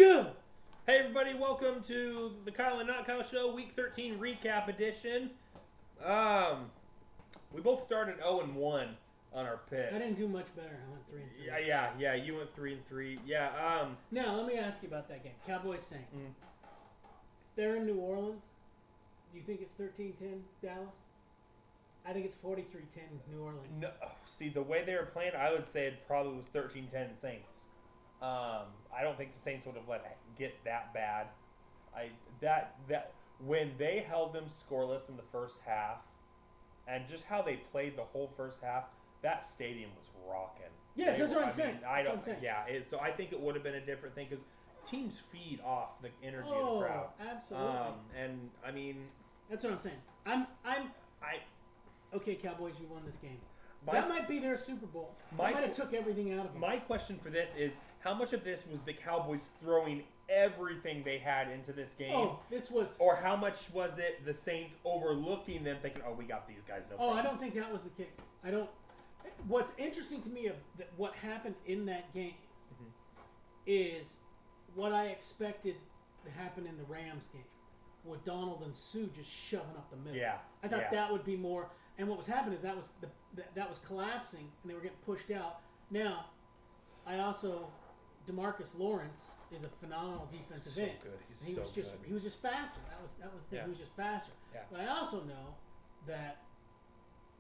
Go! Hey everybody, welcome to the Kyle and Not Kyle Show, Week 13 recap edition. We both started 0-1 on our picks. I didn't do much better. I went 3-3. Yeah. You went 3-3. Yeah. Now let me ask you about that game, Cowboys Saints. If they're in New Orleans, do you think it's 13-10 Dallas? I think it's 43-10 New Orleans. No, see the way they were playing, I would say it probably was 13-10 Saints. I don't think the Saints would have let it get that bad. That when they held them scoreless in the first half, and just how they played the whole first half, that stadium was rocking. Yes, that's what I'm saying. Yeah. So I think it would have been a different thing because teams feed off the energy of Oh, the crowd. absolutely. And I mean, That's what I'm saying. Okay, Cowboys, you won this game. My- that might be their Super Bowl. my- That might have took everything out of them. my question for this is, how much of this was the Cowboys throwing everything they had into this game? Oh, this was. Or how much was it the Saints overlooking them, thinking, "Oh, we got these guys, no Oh, problem." I don't think that was the case. I don't. What's interesting to me of what happened in that game is what I expected to happen in the Rams game, with Donald and Sue just shoving up the middle. Yeah, I thought yeah. that would be more. And what was happening is that was collapsing, and they were getting pushed out. Now, I also Demarcus Lawrence is a phenomenal defensive So end. good. He's He so was just good. he was just faster. That was the Yeah. he was just faster. Yeah. But I also know that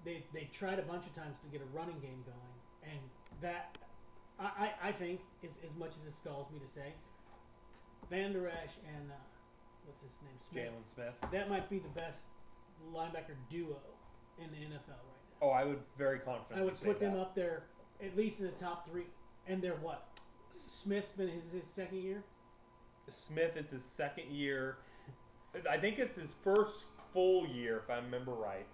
they tried a bunch of times to get a running game going, and that I think is as much as it stalls me to say, Van Der Esch and what's his name, Smith. Jalen Smith. That might be the best linebacker duo in the NFL right now. Oh, I would very confidently I would say put them that. up there at least in the top three. And they're what? Smith's been his second year. Smith, it's his second year. I think it's his first full year, if I remember right.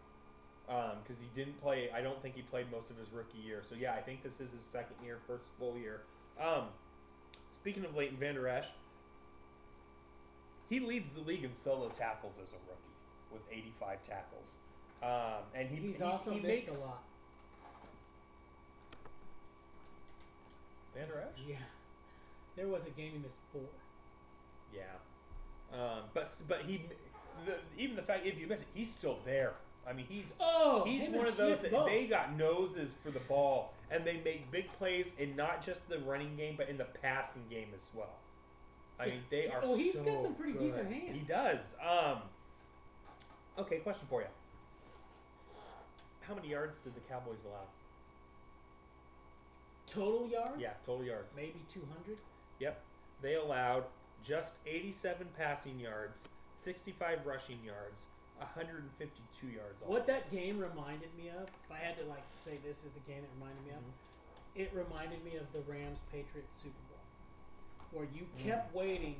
Because he didn't play. I don't think he played most of his rookie year. So yeah, I think this is his second year, first full year. Speaking of Leighton Van Der Esch, he leads the league in solo tackles as a rookie with 85 tackles. And He's also missed a lot. Van Der Esch? Yeah. There was a game he missed 4. Yeah. But even the fact if you miss it, he's still there. I mean, he's him one and of those Smith that both. they got noses for the ball, and they make big plays in not just the running game, but in the passing game as well. I mean, they are. Oh, he's so got some pretty good. decent hands. He does. Okay, question for you. How many yards did the Cowboys allow? Total yards? Yeah, total yards. Maybe 200. Yep. They allowed just 87 passing yards, 65 rushing yards, 152 yards. What that game reminded me of, if I had to say this is the game it reminded me of, it reminded me of the Rams Patriots Super Bowl, where you kept waiting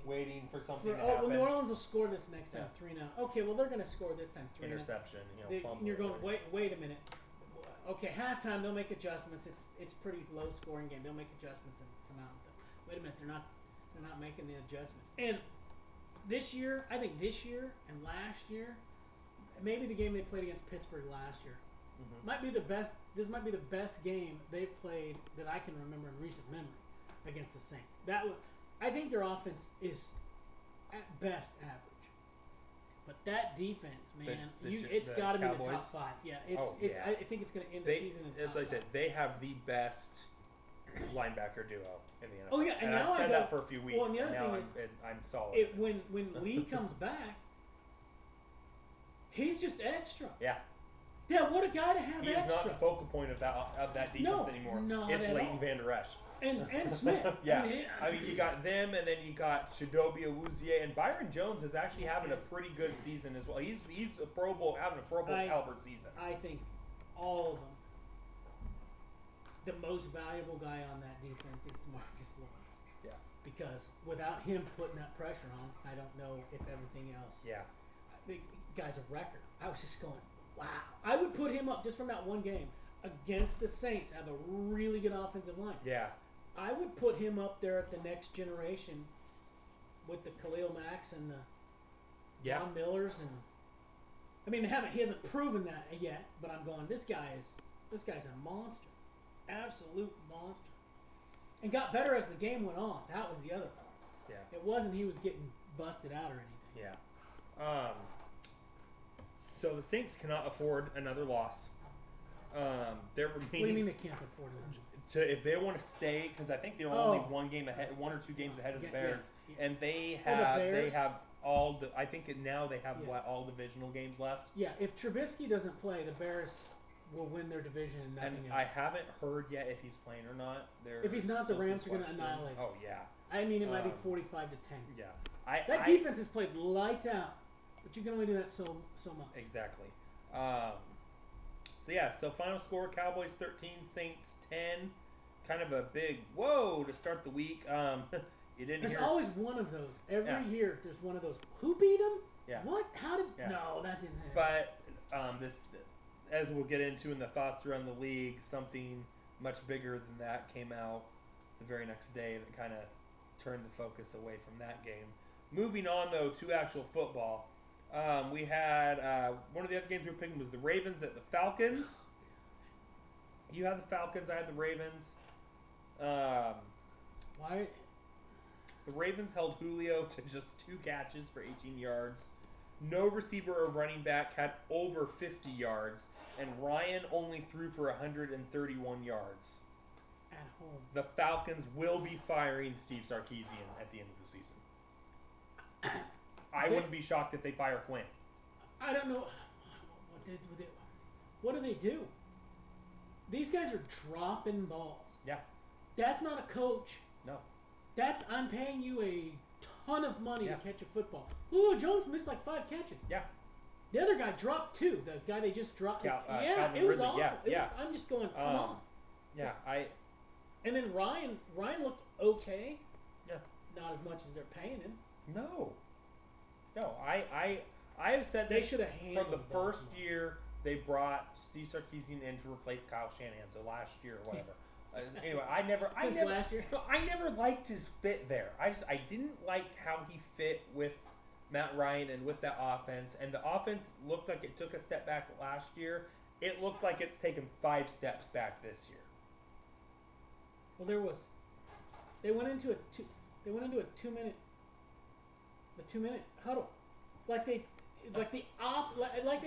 for something to well, happen. New Orleans will score this next time, Yeah. 3-0. Okay, well they're going to score this time, 3-0. Interception, fumble. And you're going, wait a minute. Okay, halftime they'll make adjustments. It's pretty low scoring game. They'll make adjustments and come out. Wait a minute, they're not making the adjustments. And this year, I think this year and last year, maybe the game they played against Pittsburgh last year might be the best. This might be the best game they've played that I can remember in recent memory against the Saints. I think their offense is at best average. But that defense, man, it's got to be the Cowboys? top 5. Yeah, Yeah. I think it's going to end the season in top As I 5. said, they have the best linebacker duo in the NFL. Oh, yeah, and now I've said that for a few weeks. well, and the other now thing I'm solid. when Lee comes back, he's just extra. Yeah. Yeah, what a guy to have He is extra. not the focal point of that defense No, anymore. not It's at Leighton all. Van Der Esch. And Smith. Yeah. I mean, you got them, and then you got Chidobe Awuzie, and Byron Jones is actually having a pretty good season as well. He's a Pro Bowl, having a Pro Bowl caliber season. I think all of them. The most valuable guy on that defense is Demarcus Lawrence. Yeah. Because without him putting that pressure on, I don't know if everything else. Yeah. The guy's a record. I was just going, wow. I would put him up just from that one game against the Saints. Have a really good offensive line. Yeah. I would put him up there at the next generation with the Khalil Macks and the Von Millers, and I mean he hasn't proven that yet, but I'm going, this guy's a monster. Absolute monster. And got better as the game went on. That was the other part. Yeah. It wasn't he was getting busted out or anything. Yeah. So the Saints cannot afford another loss. There remains. What do you mean they can't afford it? If they want to stay, because I think they're only one or two games ahead of the Bears, and they have all. I think now they have all divisional games left. Yeah, if Trubisky doesn't play, the Bears will win their division and nothing else. I haven't heard yet if he's playing or not. If he's not, the Rams are going to annihilate. Oh yeah. I mean, it might be 45-10. Yeah. That defense has played lights out, but you can only do that so much. Exactly. So final score: Cowboys 13, Saints 10. Kind of a big whoa to start the week. You didn't. There's always one of those every year. There's one of those. Who beat them? Yeah. What? How did? Yeah. No, that didn't happen. But this, as we'll get into in the thoughts around the league, something much bigger than that came out the very next day that kind of turned the focus away from that game. Moving on though to actual football, we had one of the other games we were picking was the Ravens at the Falcons. You had the Falcons. I had the Ravens. Why? The Ravens held Julio to just 2 catches for 18 yards. No receiver or running back had over 50 yards, and Ryan only threw for 131 yards. At home. The Falcons will be firing Steve Sarkisian at the end of the season. I wouldn't be shocked if they fire Quinn. I don't know. What do they do? These guys are dropping balls. Yeah. That's not a coach. No. I'm paying you a ton of money to catch a football. Julio Jones missed like 5 catches. Yeah. The other guy dropped 2. The guy they just dropped. Calvin it was Ridley. awful. Yeah. I'm just going, come on. Yeah, And then Ryan looked okay. Yeah. Not as much as they're paying him. No. I have said They this should have handled from the first year they brought Steve Sarkisian in to replace Kyle Shanahan. So last year or whatever. Anyway, I never last year. I never liked his fit there. I didn't like how he fit with Matt Ryan and with that offense. And the offense looked like it took a step back last year. It looked like it's taken 5 steps back this year. Well, they went into a 2-minute huddle, like they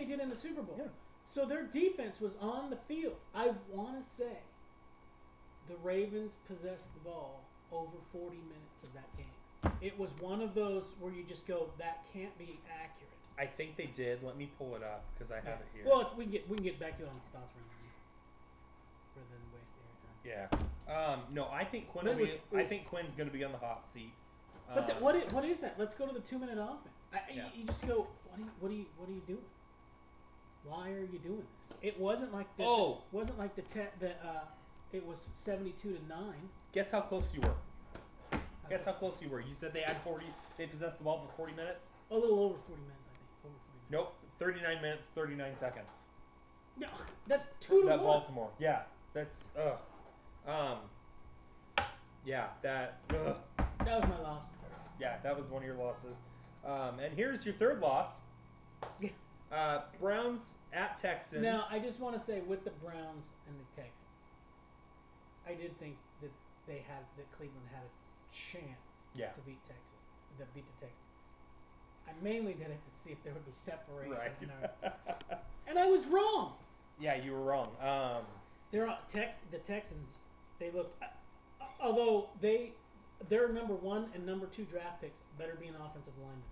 did in the Super Bowl. Yeah. So their defense was on the field. I want to say the Ravens possessed the ball over 40 minutes of that game. It was one of those where you just go, that can't be accurate. I think they did. Let me pull it up because I have it here. Well, we can get back to it on thoughts around rather than waste air time. Yeah. No, I think Quinn. I think Quinn's going to be on the hot seat. But what is that? Let's go to the 2-minute offense. You just go. What are you doing? Why are you doing this? It wasn't like the. It was 72-9. Guess how close you were. Guess how close you were. You said they had 40. They possessed the ball for 40 minutes. A little over 40 minutes, I think. Over 40 minutes. Nope. 39 minutes, 39 seconds. No, that's 2 to 1. Baltimore. Yeah. That's yeah. That. That was my loss. Yeah, that was one of your losses. And here's your third loss. Browns at Texans. Now, I just want to say with the Browns and the Texans, I did think that Cleveland had a chance to beat the Texans. I mainly did it to see if there would be separation. Right. And I was wrong. Yeah, you were wrong. The Texans, they look, although their number 1 and number 2 draft picks better be an offensive lineman.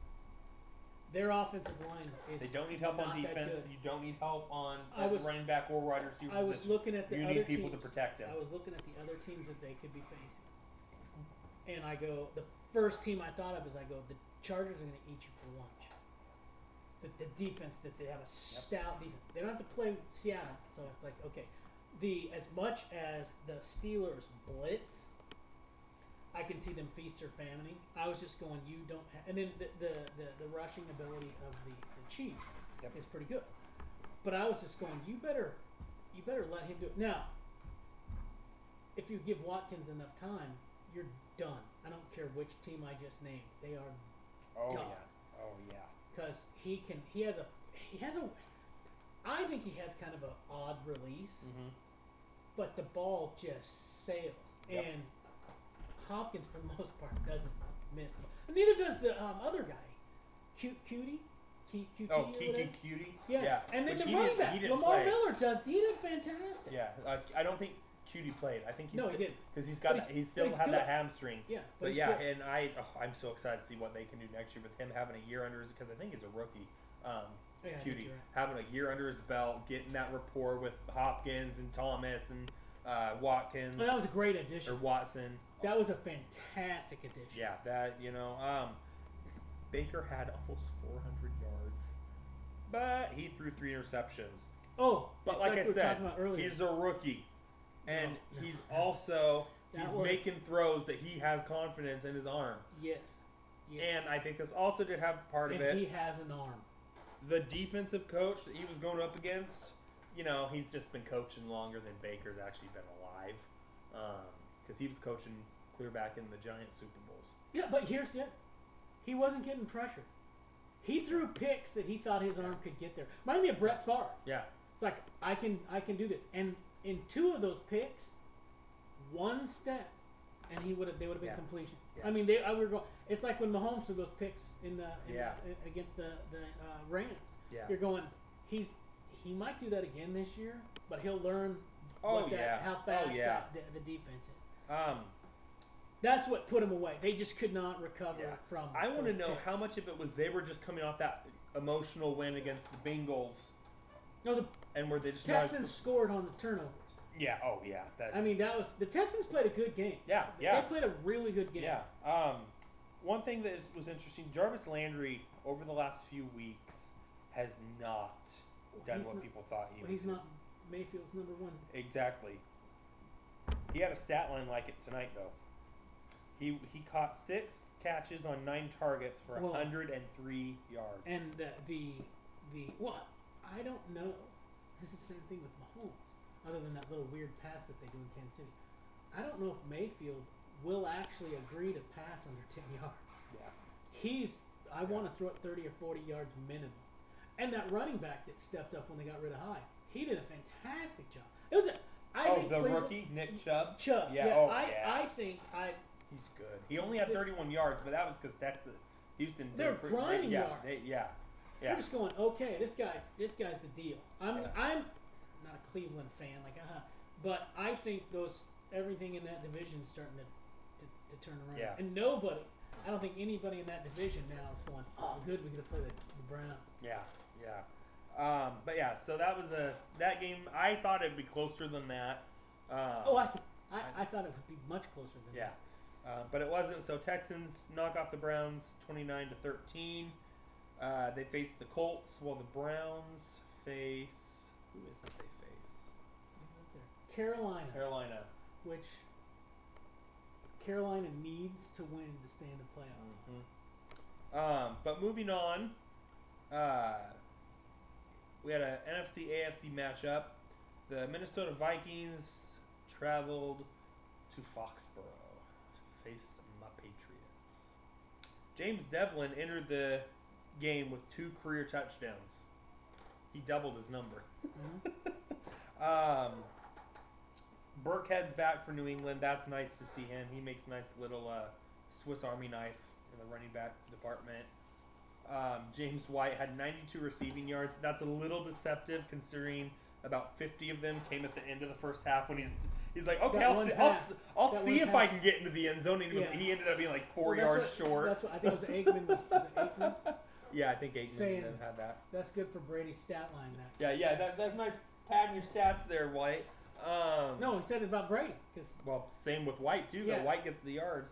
Their offensive line is. They don't need help on defense. You don't need help on running back or wide receiver. I was looking at the other teams. You need people to protect him. I was looking at the other teams that they could be facing, and I go. The first team I thought of is the Chargers are going to eat you for lunch. The defense that they have a stout defense. They don't have to play Seattle, so it's like okay. As much as the Steelers blitz, I can see them feast or famining. I was just going, you don't have, and then the rushing ability of the Chiefs is pretty good. But I was just going, you better let him do it. Now, if you give Watkins enough time, you're done. I don't care which team I just named. They are done. Oh yeah. Because I think he has kind of an odd release, but the ball just sails. Yep. And Hopkins, for the most part, doesn't. missed. And neither does the other guy, Cutie. QT Oh, or Kiki whatever. Cutie. Yeah. And then Which the he running didn't- back, he didn't Lamar play. Miller, he did fantastic. Yeah, I don't think Cutie played. I think he's No, he didn't. because he's But got he's- he still but he's had that good. hamstring. Yeah, But he's yeah, good. and I'm so excited to see what they can do next year with him having a year under his because I think he's a rookie. Yeah, I think Cutie you're right. having a year under his belt, getting that rapport with Hopkins and Thomas and Watkins Well, that was a great or addition. Watson. That was a fantastic addition. Yeah, that Baker had almost 400 yards, but he threw 3 interceptions. Oh, But it's like we I were said, talking about earlier. he's a rookie, and No. he's also That he's was- making throws that he has confidence in his arm. Yes. And I think this also did have part of And he it. has an arm. The defensive coach that he was going up against, he's just been coaching longer than Baker's actually been alive, because he was coaching clear back in the Giants Super Bowls. Yeah, but here's it. He wasn't getting pressured. He threw picks that he thought his arm could get there. Remind me of Brett Favre. Yeah, It's like I can do this. And in 2 of those picks, one step, and they would have been Yeah. completions. Yeah. I mean, we were going. It's like when Mahomes threw those picks against the Rams. yeah. You're going. He might do that again this year, but he'll learn Oh, how yeah. fast Oh, yeah. the defense is. Um, That's what put him away. They just could not recover Yeah. from. I want to those know picks. how much of it was they were just coming off that emotional win against the Bengals, No, the and were they just Texans scored on the turnovers. Yeah. Oh, yeah. That. I mean, the Texans played a good game. Yeah. Yeah. They played a really good game. Yeah. One thing that was interesting, Jarvis Landry over the last few weeks has not done He's what not- people thought he But was. he's not Mayfield's number 1. Exactly. He had a stat line like it tonight though. He caught 6 catches on 9 targets for Well, 103 yards. And I don't know. This is the same thing with Mahomes, other than that little weird pass that they do in Kansas City. I don't know if Mayfield will actually agree to pass under 10 yards. yeah. I want to throw it 30 or 40 yards minimum. And that running back that stepped up when they got rid of Hyde, he did a fantastic job. It was I think The Cleveland- rookie Nick Chubb. Chubb. Yeah. Yeah. Oh, I yeah. think He's good. He only had 31 yards, but that was because Houston. They're did pretty grinding great. yards. Yeah. You're just going, okay, this guy's the deal. I'm Yeah. not a Cleveland fan, but I think everything in that division is starting to turn around. Yeah. And I don't think anybody in that division now is going, oh, good, we got to play the Browns. Yeah. But yeah, so that was that game. I thought it'd be closer than that. I thought it would be much closer than Yeah. that. But it wasn't. So Texans knock off the Browns 29-13. They face the Colts while the Browns face who is it they face? Carolina, Carolina. which Carolina needs to win to stay in the playoffs. But moving on, we had a NFC AFC matchup. The Minnesota Vikings traveled to Foxborough to face my Patriots. James Devlin entered the game with 2 career touchdowns. He doubled his number. Burkhead's back for New England. That's nice to see him. He makes a nice little Swiss Army knife in the running back department. James White had 92 receiving yards. That's a little deceptive considering about 50 of them came at the end of the first half when he's like, okay, That I'll one see, pass. I'll That see one if pass. I can get into the end zone. And Yeah. he ended up being like 4 Well, yards that's short. That's what I think it was Aikman. Was it Aikman? Yeah, I think Aikman Saying- had that. That's good for Brady's stat line. That. Yeah, that's nice padding your stats there, White. No, he said it about Brady because Well, same with White too. Yeah. Though White gets the yards.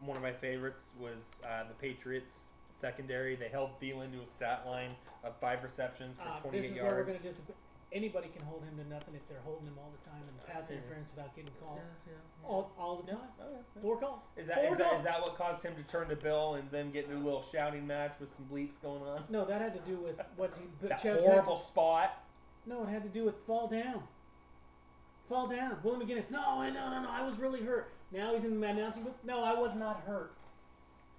One of my favorites was the Patriots secondary. They held Thielen to a stat line of 5 receptions for 28 this is where we're yards. going to disagree. Anybody can hold him to nothing if they're holding him all the time and pass Yeah. interference without getting called Yeah. all the Yeah. time. Oh, yeah. 4 calls. Is that Four is that calls. is that what caused him to turn to Bill and then get into a little shouting match with some bleeps going on? No, that had to do with what he. That Chubb- horrible spot. No, it had to do with fall down. Fall down. William McGinnis. No. I was really hurt. Now he's in the announcing booth. No, I was not hurt.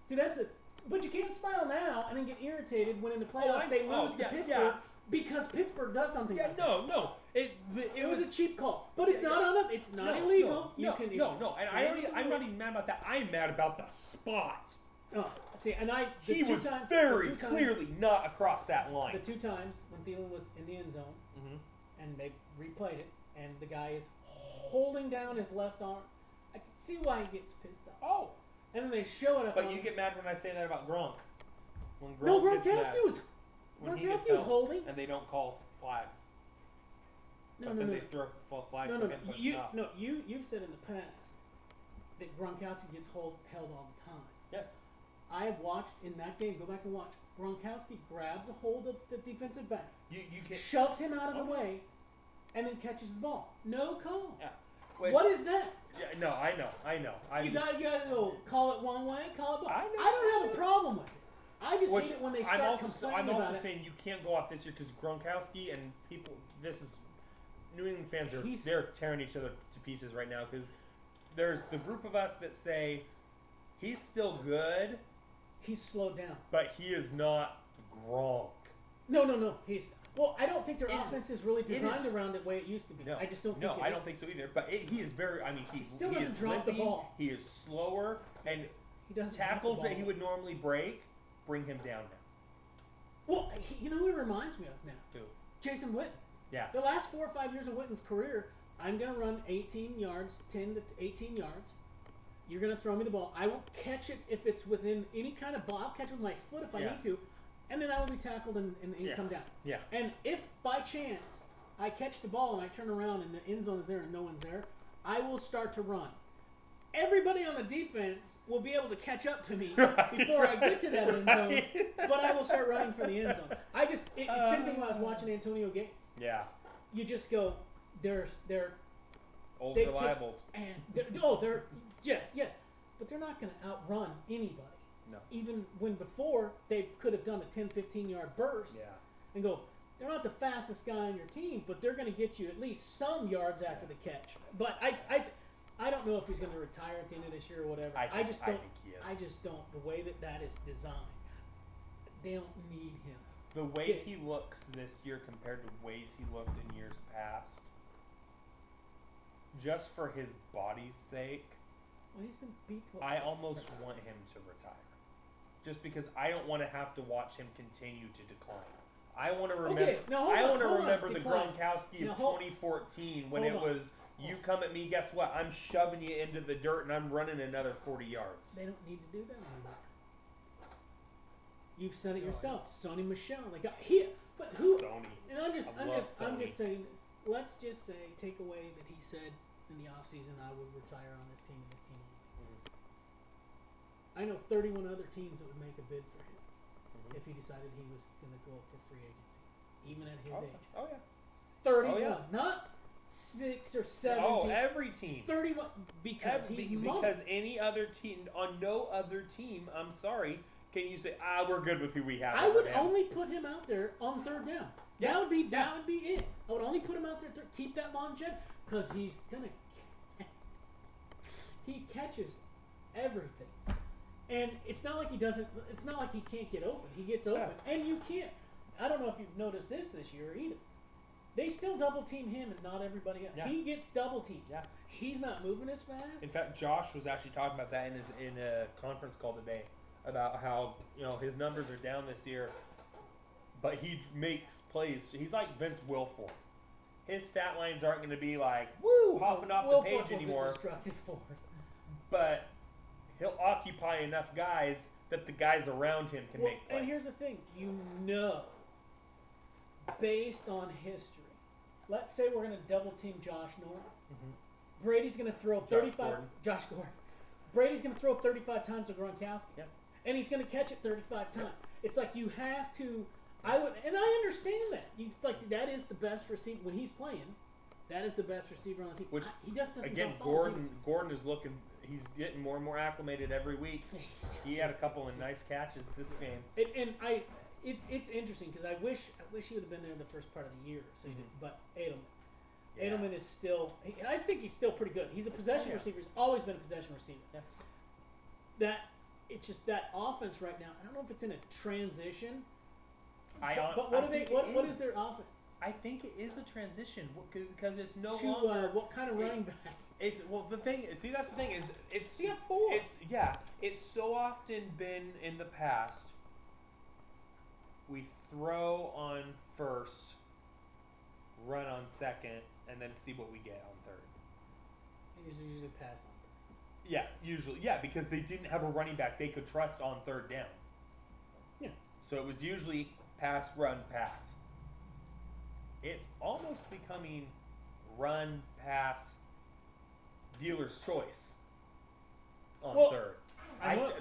See, that's it. But you can't smile now and then get irritated when in the playoffs they lose to yeah, Pittsburgh yeah. because Pittsburgh does something Yeah, like that. no. It was a cheap call, but it's not on him. It's not illegal. And I'm not even mad about that. I'm mad about the spot. Oh, see, and he was very clearly not across that line. The 2 times when Thielen was in the end zone, and they replayed it, and the guy is holding down his left arm, I can see why he gets pissed off. Oh, and then they show it up. But you get mad when I say that about Gronk. When Gronk Gronkowski was holding, and they don't call flags. But then they throw a flag. You've said in the past that Gronkowski gets held all the time. Yes. I have watched in that game. Go back and watch. Gronkowski grabs a hold of the defensive back, shoves him out of the way, and then catches the ball. No call. Yeah. What is that? Yeah, no, I know. You gotta go call it one way, call it. I don't have a problem with it. I just hate it when they start complaining I'm about also it. saying you can't go off this year because Gronkowski and people. This is New England fans they're tearing each other to pieces right now because there's the group of us that say he's still good. He's slowed down. But he is not Gronk. No. I don't think their offense is really designed around the way it used to be. No, I just don't think I don't think so either. But he is very, he still doesn't drop the ball. He is slower, and he doesn't tackles that he would normally break bring him down now. Well, you know who he reminds me of now? Who? Jason Witten. Yeah. The last 4 or 5 years of Witten's career, I'm going to run 18 yards, 10 to 18 yards. You're going to throw me the ball. I will catch it if it's within any kind of ball. I'll catch it with my foot if I need to. And then I will be tackled and come down. Yeah. And if by chance I catch the ball and I turn around and the end zone is there and no one's there, I will start to run. Everybody on the defense will be able to catch up to me before I get to that end zone, but I will start running for the end zone. It's same thing when I was watching Antonio Gates. Yeah. You just go, they're old reliables. They're yes, but they're not going to outrun anybody. No. Even when before they could have done a 10, 15-yard burst and go, they're not the fastest guy on your team, but they're going to get you at least some yards after the catch. But I don't know if he's going to retire at the end of this year or whatever. I think he is. I just don't. The way that is designed, they don't need him. The way he looks this year compared to ways he looked in years past, just for his body's sake, well, he's been beat. I almost want him to retire. Just because I don't want to have to watch him continue to decline. I want to remember. Remember the Gronkowski of 2014 when it was you come at me. Guess what? I'm shoving you into the dirt and I'm running another 40 yards. They don't need to do that anymore. You've said it yourself, Sony Michel. But who? Sony. And I'm just saying this. Let's just say, take away that he said in the offseason, I would retire on this team and this team only. I know 31 other teams that would make a bid for him if he decided he was going to go for free agency, even at his age. Oh, yeah. 31, not 6 or 7. Oh, every team. 31 because any other team, on no other team, I'm sorry, can you say, we're good with who we have? I would only put him out there on third down. Yeah. That would be it. I would only put him out there to keep that longevity because he catches everything. And it's not like he doesn't. It's not like he can't get open. He gets open, and you can't. I don't know if you've noticed this year either. They still double team him and not everybody else. Yeah. He gets double teamed. Yeah. He's not moving as fast. In fact, Josh was actually talking about that in a conference call today about how his numbers are down this year, but he makes plays. He's like Vince Wilfork. His stat lines aren't going to be like hopping off the page anymore. A destructive force. But he'll occupy enough guys that the guys around him can make plays. And here's the thing, based on history, let's say we're going to double team Josh Norman. Mm-hmm. Brady's going to throw 35. Josh Gordon. Brady's going to throw 35 times to Gronkowski. Yeah. And he's going to catch it 35 times. Yeah. It's like you have to. And I understand that. It's like that is the best receiver when he's playing. That is the best receiver on the team. Which he just doesn't. Again, Gordon is looking. He's getting more and more acclimated every week. He had a couple of nice catches this game. It's interesting because I wish he would have been there the first part of the year. So he did, but Edelman is still. I think he's still pretty good. He's a possession receiver. He's always been a possession receiver. Yeah. It's just that offense right now. I don't know if it's in a transition. But what is their offense? I think it is a transition because it's no to longer. what kind of running backs? It's the thing. See, that's the thing is it's. You got 4. It's so often been in the past. We throw on first, run on second, and then see what we get on third. And usually pass on. Yeah, usually. Yeah, because they didn't have a running back they could trust on third down. Yeah. So it was usually pass, run, pass. It's almost becoming run, pass, dealer's choice on third.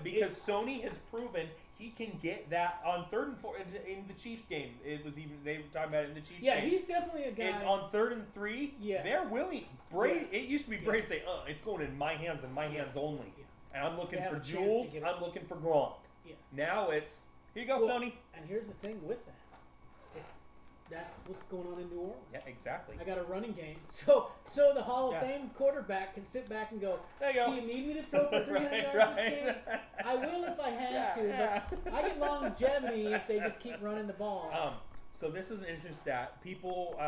Because Sony has proven he can get that on third and fourth in the Chiefs game. It was even they were talking about it in the Chiefs game. Yeah, he's definitely a guy. It's on 3rd and 3. Yeah. They're willing. Brady. Yeah. It used to be Brady say, it's going in my hands and my hands only. Yeah. And I'm looking They have for a chance Jules. to get I'm looking for Gronk. Yeah. Now it's here you go, Well, Sony. And here's the thing with that. That's what's going on in New Orleans. Yeah, exactly. I got a running game. So the Hall of Yeah. Fame quarterback can sit back and go, There you go. do you need me to throw for 300 yards Right. this game? I will if I have to, but I get longevity if they just keep running the ball. So this is an interesting stat. People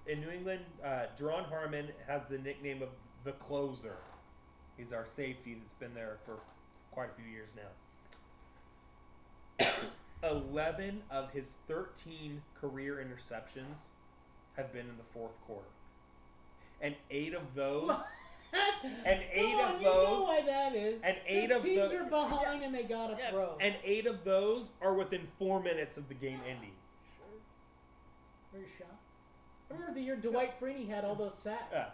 in New England, Deron Harmon has the nickname of the closer. He's our safety that's been there for quite a few years now. 11 of his 13 career interceptions have been in the fourth quarter, and 8 of those. And 8 of You know those. why that is. And 8 Because of teams those. are behind and they gotta throw. And 8 of those are within 4 minutes of the game ending. Sure. Are you shocked? Remember the year Dwight Freeney had all those sacks? Yeah.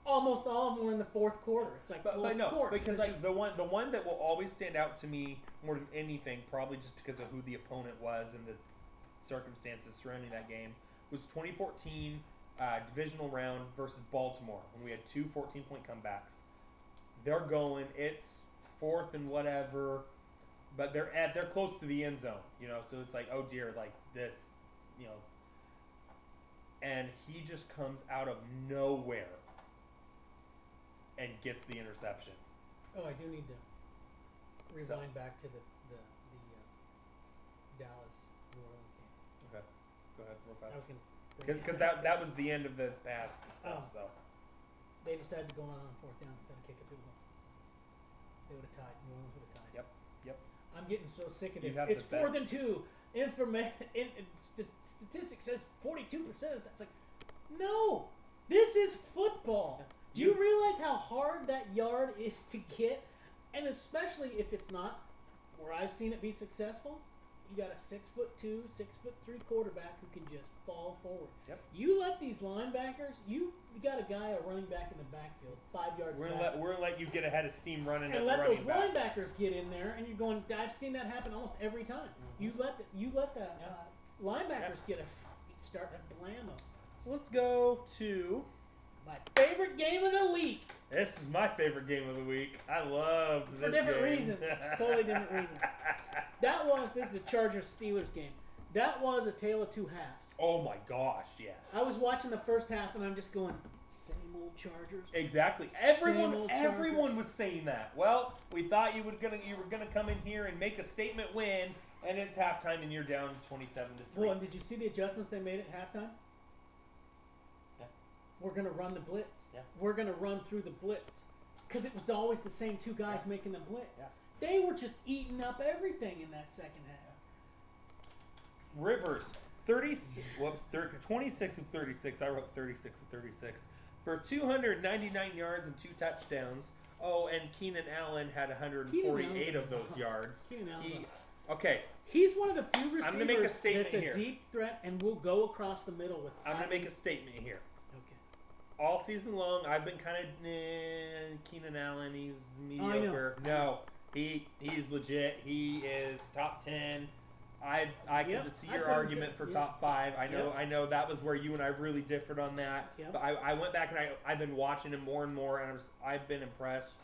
Almost all of them were in the fourth quarter. It's like, But of no, course. because like the one that will always stand out to me more than anything, probably just because of who the opponent was and the circumstances surrounding that game, was 2014 divisional round versus Baltimore when we had 2 14-point comebacks. They're going, it's 4th and whatever, but they're close to the end zone, So it's like, oh dear, like this, and he just comes out of nowhere and gets the interception. Oh, I do need to rewind back to the Dallas New Orleans game. Okay, go ahead, real I was fast. gonna Because that was the end of the pass Oh. stuff. So They decided to go on 4th down instead of kick a field goal. They would have tied. New Orleans would have tied. Yep. I'm getting so sick of You this. have It's the bet. 4th and 2. Statistics says 42%. That's like, no, this is football. Do you realize how hard that yard is to get? And especially if it's not where I've seen it be successful, you got a 6'2", 6'3" quarterback who can just fall forward. Yep. You let these linebackers, you got a guy, a running back in the backfield, 5 yards we're back. gonna let you get ahead of steam running And at let those running back. linebackers get in there, and you're going. I've seen that happen almost every time. You let the linebackers get a start to blammo. So let's go to. My favorite game of the week This is my favorite game of the week. I love for this different game. reasons. Totally different reasons. This is the Chargers Steelers game. That was a tale of two halves. Oh my gosh, yes. I was watching the first half, and I'm just going, same old Chargers. Exactly. Same old Everyone Chargers. was saying that. Well, we thought you were gonna come in here and make a statement win, and it's halftime and you're down 27-3. Well, and did you see the adjustments they made at halftime? Yeah. We're going to run the blitz. Yeah. We're going to run through the blitz. Because it was always the same 2 guys making the blitz. Yeah. They were just eating up everything in that second half. Rivers, 26 of 36. I wrote 36 of 36 for 299 yards and 2 touchdowns. Oh, and Keenan Allen had 148 of those yards. Keenan Allen. Okay, He's one of the few receivers I'm gonna make a statement that's a here. deep threat and will go across the middle with. I'm going to make a statement here. Okay. All season long, I've been kind of Keenan Allen. He's mediocre. No, he's legit. He is top 10. I can Yep, see I your put him argument for yep. top 5. I know Yep. I know that was where you and I really differed on that. Yep. But I went back and I've been watching him more and more, and I've been impressed.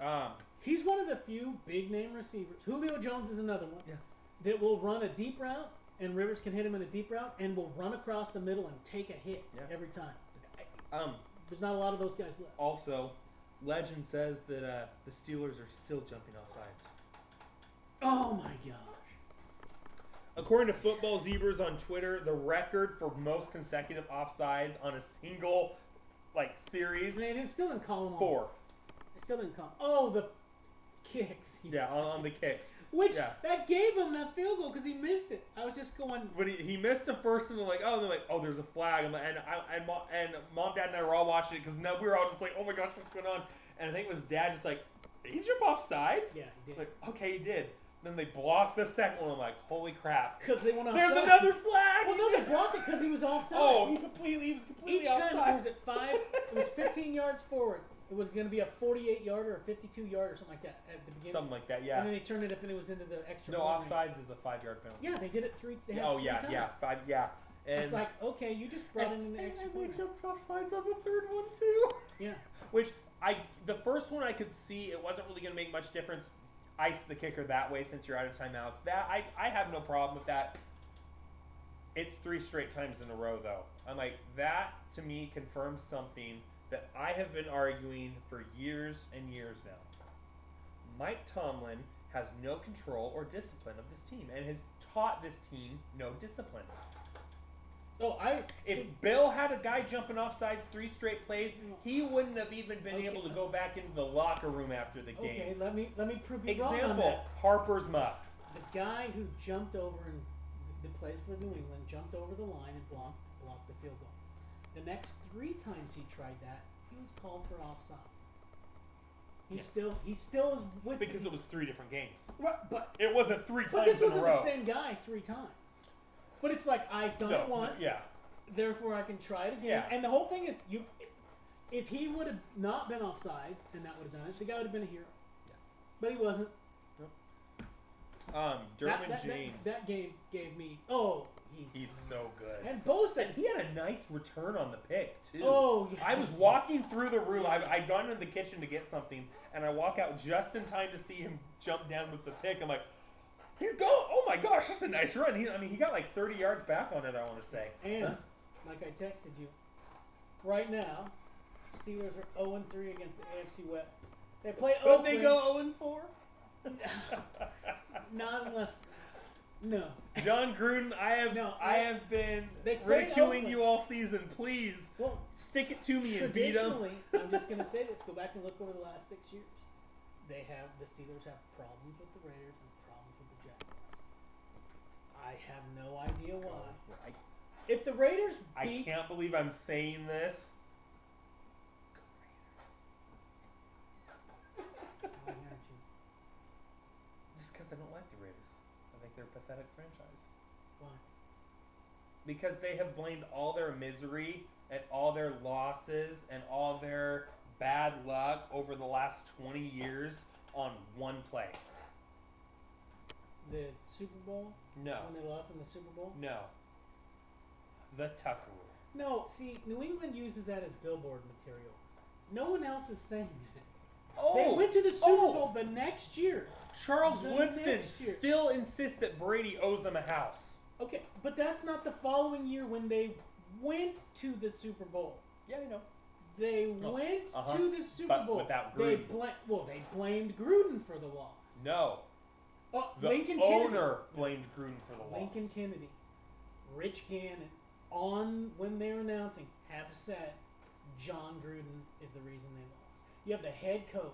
He's one of the few big name receivers. Julio Jones is another one. Yeah. That will run a deep route, and Rivers can hit him in a deep route, and will run across the middle and take a hit every time. There's not a lot of those guys left. Also, legend says that the Steelers are still jumping off sides. Oh my gosh. according to Football Zebras on Twitter, the record for most consecutive offsides on a single series, Man, it still didn't call them all. 4. It still didn't call. Oh, the kicks. Yeah, on the kicks. Which Yeah. that gave him that field goal because he missed it. I was just going. But he missed the first one. They're like, oh, there's a flag. And mom, dad, and I were all watching it because we were all just like, oh my gosh, what's going on? And I think it was dad just like, did he jump off sides? Yeah, he did. Like, okay, he did. Then they blocked the second one. I'm like, holy crap. Because they went off. There's another flag. Well, no, they blocked it because he was offside. Oh, he was completely Each offside. time it was at 5. It was 15 yards forward. It was going to be a 48-yarder or a 52-yarder or something like that at the beginning. Something like that, yeah. And then they turned it up and it was into the extra. No, point range. offsides is a 5-yard penalty. Yeah, they did it 3. They had Oh 3 yeah, times. yeah, 5, yeah. And It's like, okay, you just brought in the extra and point we range. jumped offsides on the third one too. Yeah. Which the first one I could see it wasn't really going to make much difference. Ice the kicker that way since you're out of timeouts. That I have no problem with that. It's 3 straight times in a row though. I'm like, that to me confirms something that I have been arguing for years and years now. Mike Tomlin has no control or discipline of this team and has taught this team no discipline. Oh, If Bill had a guy jumping offsides 3 straight plays, he wouldn't have even been able to go back into the locker room after the game. Okay, let me prove you wrong on Example, that. Harper's Muff. The guy who jumped over and the plays for New England jumped over the line and blocked the field goal. The next 3 times he tried that, he was called for offside. He still is with Because it was 3 different games. Right, but It wasn't 3 but times this in a wasn't row. the same guy 3 times. But it's like I've done it once. Yeah. Therefore, I can try it again. Yeah. And the whole thing is, if he would have not been offsides and that would have done it, the guy would have been a hero. Yeah. But he wasn't. Derwin James. That game gave me. Oh, He's so good. And Bosa. And he had a nice return on the pick, too. Oh, yeah. I was walking through the room. I'd gone into the kitchen to get something, and I walk out just in time to see him jump down with the pick. I'm like, here go! Oh my gosh, that's a nice run. He got like 30 yards back on it, I want to say. And, like I texted you, right now, Steelers are 0-3 against the AFC West. They play But Oakland. they go 0-4? Not unless. No. John Gruden, I have been They played ridiculing Oakland. you all season. Please Well, stick it to me and beat them. traditionally, I'm just going to say this. Go back and look over the last 6 years. The Steelers have problems with the Raiders and problems with the Jaguars. I have no idea why. If the Raiders I beat, can't believe I'm saying this. why aren't you? Just because I don't like the Raiders. I think they're a pathetic franchise. Why? Because they have blamed all their misery and all their losses and all their bad luck over the last 20 years on one play. The Super Bowl? No. When they lost in the Super Bowl? No. The Tuck rule. No, see, New England uses that as billboard material. No one else is saying that. Oh, They went to the Super Bowl the next year. Charles The Woodson next year. still insists that Brady owes them a house. Okay, but that's not the following year when they went to the Super Bowl. Yeah, I know. They went uh-huh. to the Super But Bowl. without They Gruden. they blamed Gruden for the loss. No. Oh, The Lincoln owner blamed Gruden for the loss. Lincoln Kennedy, Rich Gannon, on when they're announcing, have said John Gruden is the reason they lost. You have the head coach.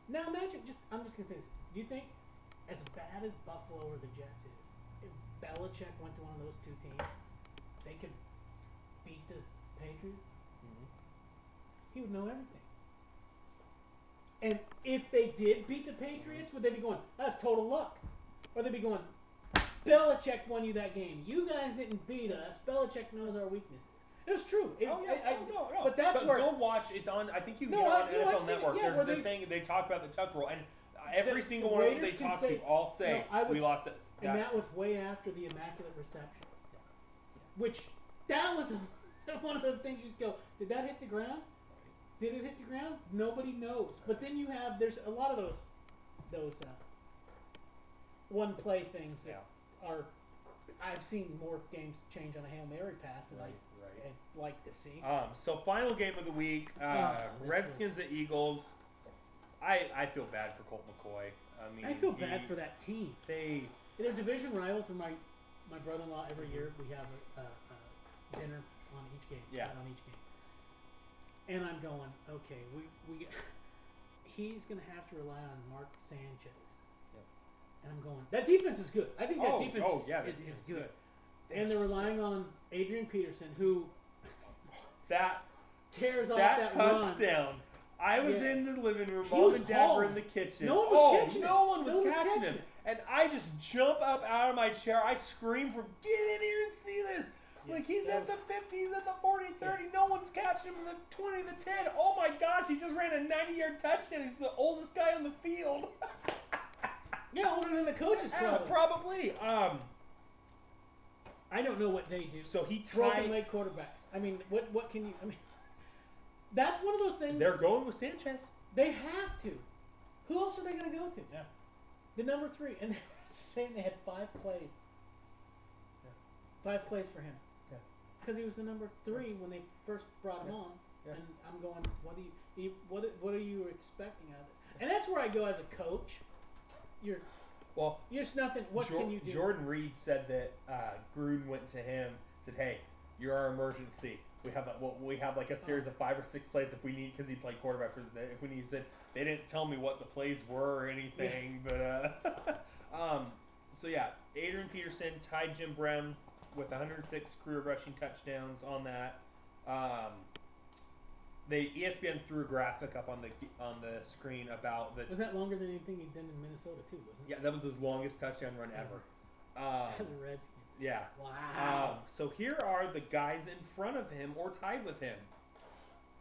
Now imagine, I'm just gonna say this. Do you think, as bad as Buffalo or the Jets is, if Belichick went to one of those 2 teams, they could beat the Patriots? Mhm. He would know everything. And if they did beat the Patriots, would they be going, that's total luck? Or they'd be going, Belichick won you that game. You guys didn't beat us. Belichick knows our weaknesses. It was true. No. But that's where. Go watch. It's on. I think you can No, get it on I've NFL seen it, Network. yeah, where They're they talk about the Tuck rule, and every The- single the one of them they Raiders can talk say- to all say No, I would- we lost it. And that was way after the Immaculate Reception. Which, that was one of those things you just go, did that hit the ground? Did it hit the ground? Nobody knows. But then you have, there's a lot of those one play things that are, I've seen more games change on a Hail Mary pass than I'd like to see. So final game of the week, Redskins at I feel bad for Colt McCoy. I mean, I feel bad for that team. They They're division rivals, and my brother-in-law every year we have a dinner on each game. Yeah. On each game. And I'm going, okay, we he's gonna have to rely on Mark Sanchez. Yep. And I'm going, that defense is good. I think that defense is good. And they're relying on Adrian Peterson, who that tears off that that run. touchdown. I was in the living room. He Mom was and Dad were hauling. in the kitchen. No one was catching him. No one was No one was catching catching him. him. And I just jump up out of my chair. I scream for, get in here and see this. Yeah, Like, he's that at the 50, he's at the 40, 30. No one's catching him in the 20, the 10. Oh my gosh, he just ran a 90-yard touchdown. He's the oldest guy on the field. Yeah, older than the coaches probably. Probably. I don't know what they do. So he Broken tied. leg quarterbacks. I mean, what can you? I mean, that's one of those things. They're going with Sanchez. They have to. Who else are they going to go to? Yeah. The number 3, and they're saying they had 5 plays. Yeah. 5 plays for him. Yeah. Because he was the number 3 when they first brought him on, Yeah. and I'm going, what are you expecting out of this? And that's where I go as a coach. You're just nothing. What can you do? Jordan Reed said that Gruden went to him, said, "Hey, you're our emergency. We have like a series of 5 or 6 plays if we need," because he played quarterback for the. If we need, he said they didn't tell me what the plays were or anything, but so yeah, Adrian Peterson tied Jim Brown with 106 career rushing touchdowns on that. ESPN threw a graphic up on the screen about the. Was that longer than anything he'd done in Minnesota too? Wasn't it? Yeah, that was his longest touchdown run ever. As a Redskin. Yeah. Wow. So here are the guys in front of him or tied with him.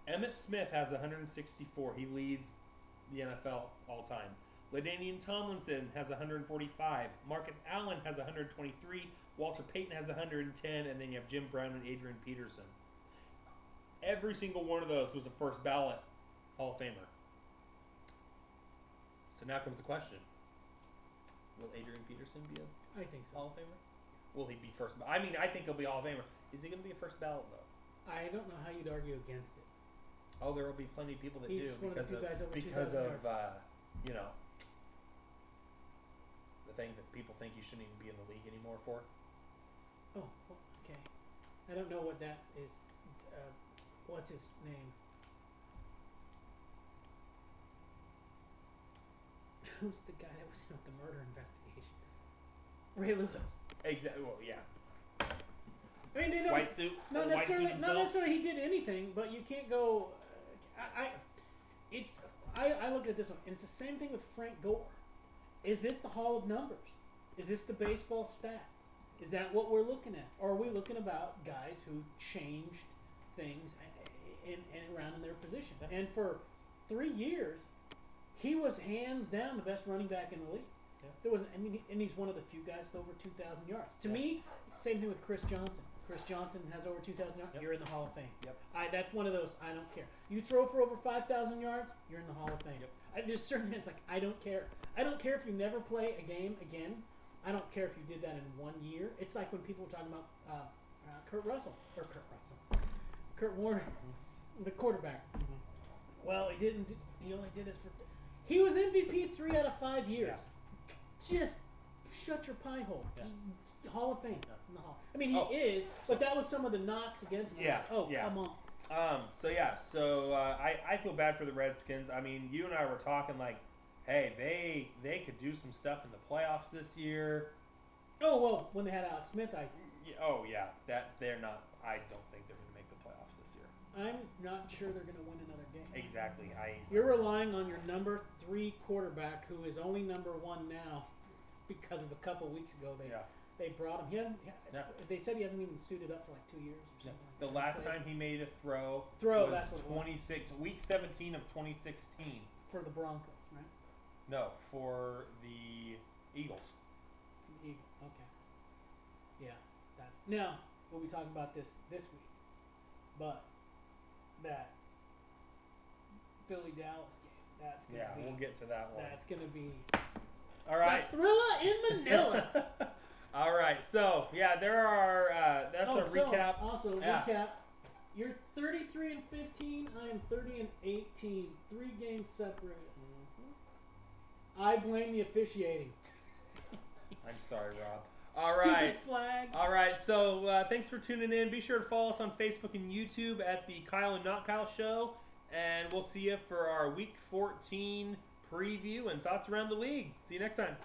Emmitt Smith has 164. He leads the NFL all time. LaDainian Tomlinson has 145. Marcus Allen has 123. Walter Payton has 110. And then you have Jim Brown and Adrian Peterson. Every single one of those was a first ballot Hall of Famer. So now comes the question. Will Adrian Peterson be a I think so. Hall of Famer? Will he be first? I mean, I think he'll be a Hall of Famer. Is he going to be a first ballot, though? I don't know how you'd argue against it. Oh, there will be plenty of people that He's do one of the few guys over because 2,000 of yards. you know, the thing that people think you shouldn't even be in the league anymore for. Oh, well, okay. I don't know what that is. What's his name? Who's the guy that was in the murder investigation? Ray Lewis. Exactly. Well, yeah. I mean, they don't. White suit. Not White suit necessarily. himself. Not necessarily he did anything, but you can't go. I look at this one, and it's the same thing with Frank Gore. Is this the Hall of Numbers? Is this the baseball stats? Is that what we're looking at, or are we looking about guys who changed things and around in their position? And for 3 years, he was hands down the best running back in the league. Yeah. There was, I mean, and he's one of the few guys with over 2,000 yards. To me, same thing with Chris Johnson. Chris Johnson has over 2,000 yards. Yep. You're in the Hall of Fame. Yep. That's one of those. I don't care. You throw for over 5,000 yards. You're in the Hall of Fame. Yep. There's certain things like I don't care. I don't care if you never play a game again. I don't care if you did that in 1 year. It's like when people were talking about Kurt Warner, the quarterback. Mm-hmm. Well, he didn't. He only did this for. He was MVP 3 out of 5 years. Yeah. Just shut your pie hole. Yeah. Hall of Fame. Yeah. In the Hall. I mean, he is, but that was some of the knocks against him. Yeah. Oh, Yeah. come on. So I feel bad for the Redskins. I mean, you and I were talking like, hey, they could do some stuff in the playoffs this year. Oh well, when they had Alex Smith, That they're not. I don't think they're going to make the playoffs this year. I'm not sure they're going to win another game. Exactly. You're relying on your number 3 quarterback, who is only number 1 now, because of a couple weeks ago they brought him. They said he hasn't even suited up for like 2 years or something. The last time he made a throw was that's what it was. week 17 of 2016. For the Broncos, right? No, for the Eagles. For the Eagles. Okay. Yeah, that's now we'll be talking about this week, but that Philly Dallas game, that's gonna be. We'll get to that one. That's gonna be. All right. The Thrilla in Manila. All right. So there are. That's a recap. Recap. You're 33 and 15. I am 30 and 18. 3 games separated. I blame the officiating. I'm sorry, Rob. All Stupid right. flag. All right, so thanks for tuning in. Be sure to follow us on Facebook and YouTube at the Kyle and Not Kyle Show, and we'll see you for our Week 14 preview and thoughts around the league. See you next time.